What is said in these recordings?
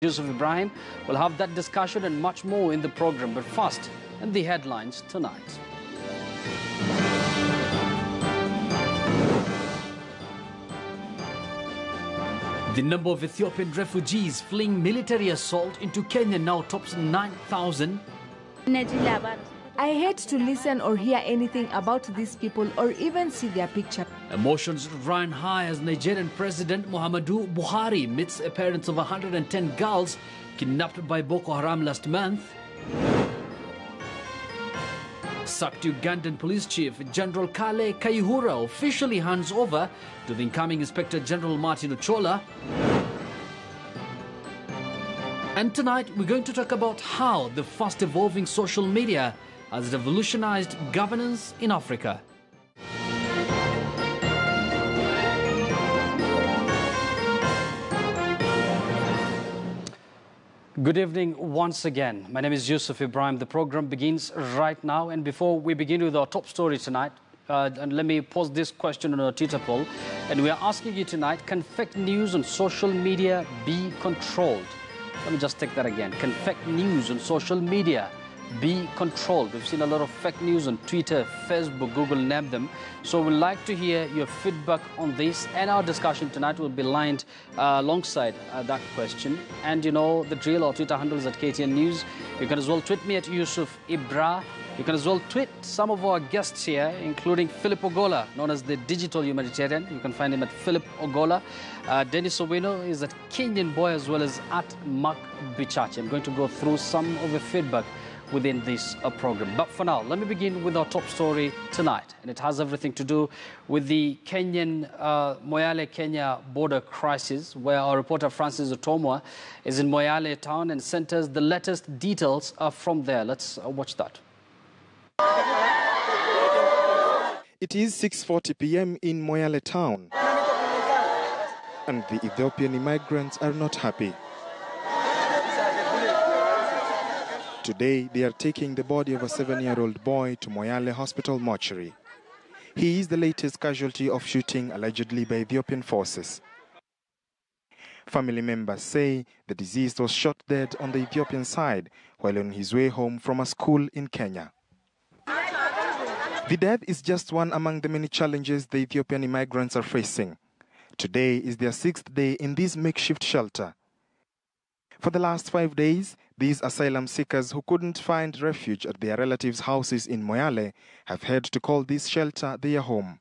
Yusuf Ibrahim will have that discussion and much more in the program. But first, in the headlines tonight. The number of Ethiopian refugees fleeing military assault into Kenya now tops 9,000. I hate to listen or hear anything about these people or even see their picture. Emotions ran high as Nigerian President Muhammadu Buhari meets parents of 110 girls kidnapped by Boko Haram last month. Sacked Ugandan Police Chief General Kale Kayihura officially hands over to the incoming Inspector General Martin Ochola. And tonight we're going to talk about how the fast evolving social media has revolutionized governance in Africa. Good evening once again. My name is Yusuf Ibrahim. The program begins right now. And before we begin with our top story tonight, and let me pose this question on our Twitter poll. And we are asking you tonight, can fake news on social media be controlled? Let me just take that again. Can fake news on social media be controlled? We've seen a lot of fake news on Twitter, Facebook, Google, name them. So we'd like to hear your feedback on this, and our discussion tonight will be lined alongside that question. And you know the drill. Our Twitter handle is at KTN News. You can as well tweet me at Yusuf Ibra. You can as well tweet some of our guests here, including Philip Ogola, known as the digital humanitarian. You can find him at Philip Ogola. Dennis Owino is at Kenyan Boy, as well as at Mark Bichachi. I'm going to go through some of the feedback within this program. But for now, let me begin with our top story tonight. And it has everything to do with the Kenyan, Moyale, Kenya border crisis, where our reporter Francis Otomwa is in Moyale town and centers the latest details from there. Let's watch that. It is 6:40 p.m. in Moyale town, and the Ethiopian immigrants are not happy. Today, they are taking the body of a 7-year-old boy to Moyale Hospital mortuary. He is the latest casualty of shooting allegedly by Ethiopian forces. Family members say the deceased was shot dead on the Ethiopian side while on his way home from a school in Kenya. The death is just one among the many challenges the Ethiopian immigrants are facing. Today is their 6th day in this makeshift shelter. For the last 5 days, these asylum seekers who couldn't find refuge at their relatives' houses in Moyale have had to call this shelter their home.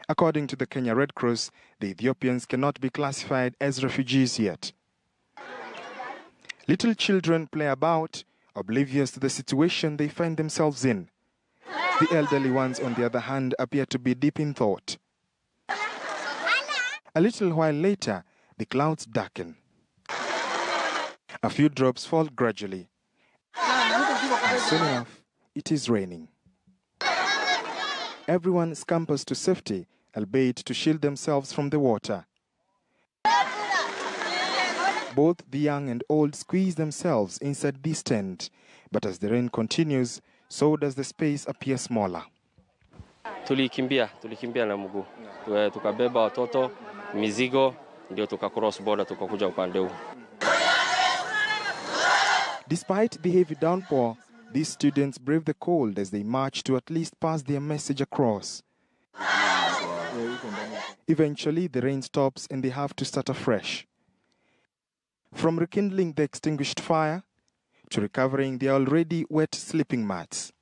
According to the Kenya Red Cross, the Ethiopians cannot be classified as refugees yet. Little children play about, oblivious to the situation they find themselves in. The elderly ones, on the other hand, appear to be deep in thought. A little while later, the clouds darken. A few drops fall gradually, and soon enough, it is raining. Everyone scampers to safety, albeit to shield themselves from the water. Both the young and old squeeze themselves inside this tent, but as the rain continues, so does the space appear smaller. Tulikimbia na mguu. Tukabeba watoto, mizigo, ndio tukacross border tukakuja upande huu. Despite the heavy downpour, these students brave the cold as they march to at least pass their message across. Eventually, the rain stops and they have to start afresh. From rekindling the extinguished fire to recovering their already wet sleeping mats.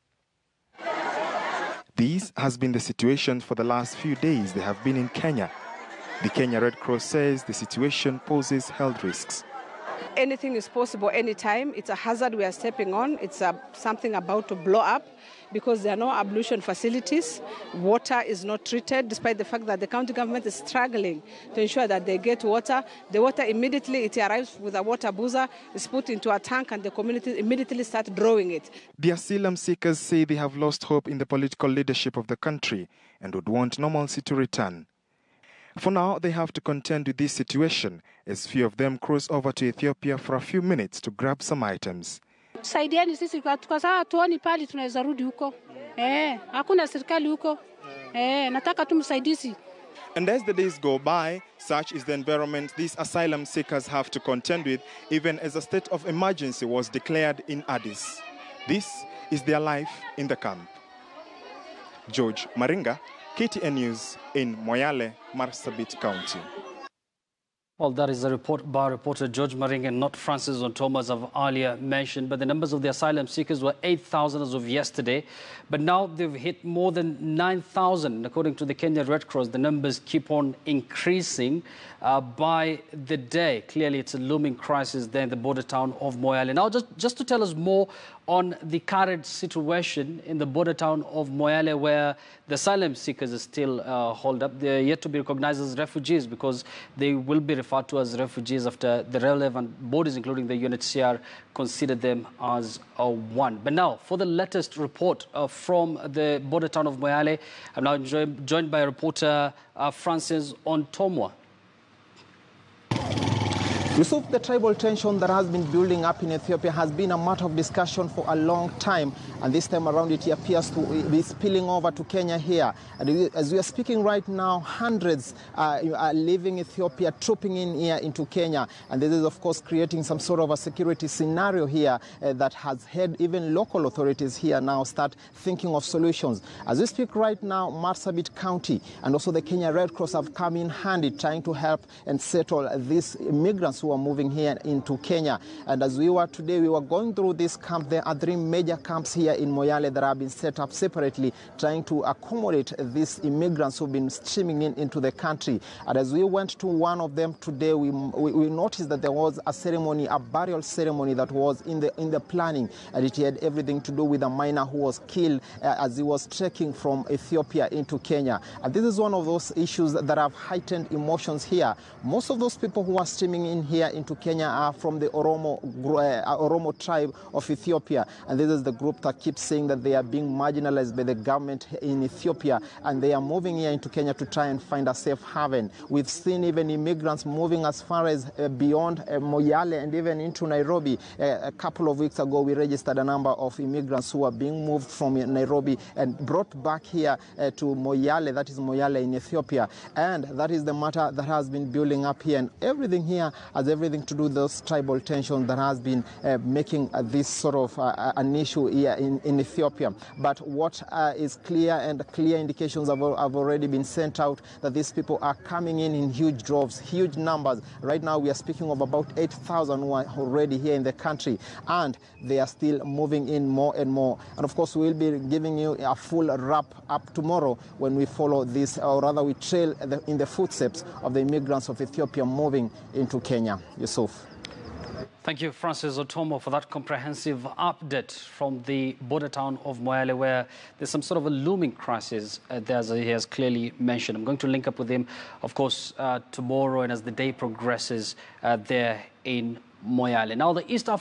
This has been the situation for the last few days they have been in Kenya. The Kenya Red Cross says the situation poses health risks. Anything is possible anytime. It's a hazard we are stepping on. It's something about to blow up because there are no ablution facilities. Water is not treated, despite the fact that the county government is struggling to ensure that they get water. The water immediately, it arrives with a water boozer, is put into a tank, and the community immediately start drawing it. The asylum seekers say they have lost hope in the political leadership of the country and would want normalcy to return. For now, they have to contend with this situation, as few of them cross over to Ethiopia for a few minutes to grab some items. Saidieni sisi kwa sababu tuoni pali tunaweza rudi huko. Hakuna serikali huko. Nataka tumsaidizi. And as the days go by, such is the environment these asylum seekers have to contend with, even as a state of emergency was declared in Addis. This is their life in the camp. George Maringa, KTN News in Moyale, Marsabit County. Well, that is a report by reporter George Maring and not Francis Ontoma, as I've earlier mentioned. But the numbers of the asylum seekers were 8,000 as of yesterday. But now they've hit more than 9,000. According to the Kenya Red Cross, the numbers keep on increasing by the day. Clearly, it's a looming crisis there in the border town of Moyale. Now, just to tell us more on the current situation in the border town of Moyale, where the asylum seekers are still holed up. They're yet to be recognized as refugees because they will be referred to as refugees after the relevant bodies, including the UNHCR, consider them as one. But now, for the latest report from the border town of Moyale, I'm now joined by reporter Francis Ontomwa. Yusuf, the tribal tension that has been building up in Ethiopia has been a matter of discussion for a long time, and this time around it appears to be spilling over to Kenya here. And as we are speaking right now, hundreds are leaving Ethiopia, trooping in here into Kenya, and this is of course creating some sort of a security scenario here that has had even local authorities here now start thinking of solutions. As we speak right now, Marsabit County and also the Kenya Red Cross have come in handy trying to help and settle these immigrants who are moving here into Kenya. And as we were today, we were going through this camp. There are 3 major camps here in Moyale that have been set up separately, trying to accommodate these immigrants who've been streaming in into the country. And as we went to one of them today, we noticed that there was a ceremony, a burial ceremony that was in the planning, and it had everything to do with a miner who was killed as he was trekking from Ethiopia into Kenya. And this is one of those issues that have heightened emotions here. Most of those people who are streaming in here into Kenya are from the Oromo tribe of Ethiopia, and this is the group that keeps saying that they are being marginalized by the government in Ethiopia, and they are moving here into Kenya to try and find a safe haven. We've seen even immigrants moving as far as beyond Moyale and even into Nairobi. A couple of weeks ago, we registered a number of immigrants who are being moved from Nairobi and brought back here to Moyale, that is Moyale in Ethiopia, and that is the matter that has been building up here, and everything here has everything to do with those tribal tensions that has been making this sort of an issue here in Ethiopia. But what is clear, and clear indications have already been sent out, that these people are coming in huge droves, huge numbers. Right now we are speaking of about 8,000 who are already here in the country, and they are still moving in more and more. And of course we'll be giving you a full wrap up tomorrow when we follow this, or rather we trail in the footsteps of the immigrants of Ethiopia moving into Kenya. Yusuf. Thank you, Francis Otomo, for that comprehensive update from the border town of Moyale, where there's some sort of a looming crisis there, as he has clearly mentioned. I'm going to link up with him, of course, tomorrow and as the day progresses there in Moyale. Now, the East African